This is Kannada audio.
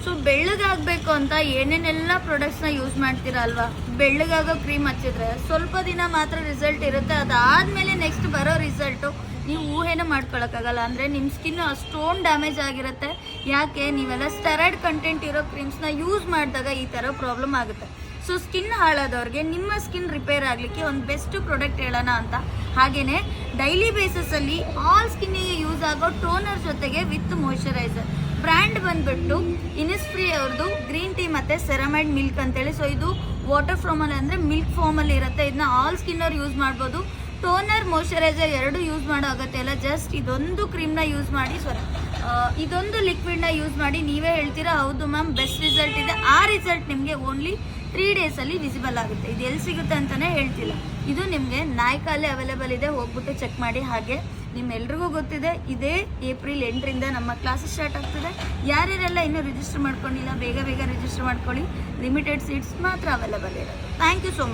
ಸೊ ಬೆಳ್ಳಗಾಗಬೇಕು ಅಂತ ಏನೇನೆಲ್ಲ ಪ್ರಾಡಕ್ಟ್ಸ್ನ ಯೂಸ್ ಮಾಡ್ತೀರಾ ಅಲ್ವಾ, ಬೆಳ್ಳಗಾಗೋ ಕ್ರೀಮ್ ಹಚ್ಚಿದ್ರೆ ಸ್ವಲ್ಪ ದಿನ ಮಾತ್ರ ರಿಸಲ್ಟ್ ಇರುತ್ತೆ. ಅದಾದಮೇಲೆ ನೆಕ್ಸ್ಟ್ ಬರೋ ರಿಸಲ್ಟು ನೀವು ಊಹೆನೂ ಮಾಡ್ಕೊಳಕ್ಕಾಗಲ್ಲ. ಅಂದರೆ ನಿಮ್ಮ ಸ್ಕಿನ್ ಅಷ್ಟೊಂದು ಡ್ಯಾಮೇಜ್ ಆಗಿರುತ್ತೆ. ಯಾಕೆ, ನೀವೆಲ್ಲ ಸ್ಟೆರಾಯ್ಡ್ ಕಂಟೆಂಟ್ ಇರೋ ಕ್ರೀಮ್ಸ್ನ ಯೂಸ್ ಮಾಡಿದಾಗ ಈ ಥರ ಪ್ರಾಬ್ಲಮ್ ಆಗುತ್ತೆ. ಸೊ ಸ್ಕಿನ್ ಹಾಳಾದವ್ರಿಗೆ ನಿಮ್ಮ ಸ್ಕಿನ್ ರಿಪೇರ್ ಆಗಲಿಕ್ಕೆ ಒಂದು ಬೆಸ್ಟ್ ಪ್ರಾಡಕ್ಟ್ ಹೇಳೋಣ ಅಂತ. ಹಾಗೆಯೇ ಡೈಲಿ ಬೇಸಿಸಲ್ಲಿ ಆಲ್ ಸ್ಕಿನ್ನಿಗೆ ಯೂಸ್ ಆಗೋ ಟೋನರ್ ಜೊತೆಗೆ ವಿತ್ ಮಾಯ್ಶ್ಚರೈಸರ್. ಬ್ರ್ಯಾಂಡ್ ಬಂದ್ಬಿಟ್ಟು ಇನಿಸ್ಫ್ರೀ ಅವ್ರದ್ದು ಗ್ರೀನ್ ಟೀ ಮತ್ತು ಸೆರಮೈಡ್ ಮಿಲ್ಕ್ ಅಂತೇಳಿ. ಸೊ ಇದು ವಾಟರ್ ಫಾರ್ಮಲ್ಲಿ ಅಂದರೆ ಮಿಲ್ಕ್ ಫಾರ್ಮಲ್ಲಿ ಇರುತ್ತೆ. ಇದನ್ನ ಆಲ್ ಸ್ಕಿನ್ನರ್ ಯೂಸ್ ಮಾಡ್ಬೋದು. ಟೋನರ್ ಮಾಯ್ಶ್ಚರೈಸರ್ ಎರಡು ಯೂಸ್ ಮಾಡೋ ಅಗತ್ಯ ಇಲ್ಲ. ಜಸ್ಟ್ ಇದೊಂದು ಕ್ರೀಮ್ನ ಯೂಸ್ ಮಾಡಿ, ಇದೊಂದು ಲಿಕ್ವಿಡ್ನ ಯೂಸ್ ಮಾಡಿ ನೀವೇ ಹೇಳ್ತೀರಾ ಹೌದು ಮ್ಯಾಮ್ ಬೆಸ್ಟ್ ರಿಸಲ್ಟ್ ಇದೆ. ಆ ರಿಸಲ್ಟ್ ನಿಮಗೆ ಓನ್ಲಿ 3 ಡೇಸಲ್ಲಿ ವಿಸಿಬಲ್ ಆಗುತ್ತೆ. ಇದು ಎಲ್ಲಿ ಸಿಗುತ್ತೆ ಅಂತಲೇ ಹೇಳ್ತಿಲ್ಲ. ಇದು ನಿಮಗೆ ನಾಯ್ಕಲ್ಲಿ ಅವೈಲೇಬಲ್ ಇದೆ, ಹೋಗ್ಬಿಟ್ಟು ಚೆಕ್ ಮಾಡಿ. ಹಾಗೆ ನಿಮ್ಮೆಲ್ರಿಗೂ ಗೊತ್ತಿದೆ ಇದೇ ಏಪ್ರಿಲ್ 8ರಿಂದ ನಮ್ಮ ಕ್ಲಾಸಸ್ ಸ್ಟಾರ್ಟ್ ಆಗ್ತದೆ. ಯಾರ್ಯಾರೆಲ್ಲ ಇನ್ನೂ ರಿಜಿಸ್ಟರ್ ಮಾಡ್ಕೊಂಡಿಲ್ಲ ಬೇಗ ರಿಜಿಸ್ಟರ್ ಮಾಡ್ಕೊಳ್ಳಿ. ಲಿಮಿಟೆಡ್ ಸೀಟ್ಸ್ ಮಾತ್ರ ಅವೈಲೇಬಲ್ ಇರುತ್ತೆ. Thank you so much.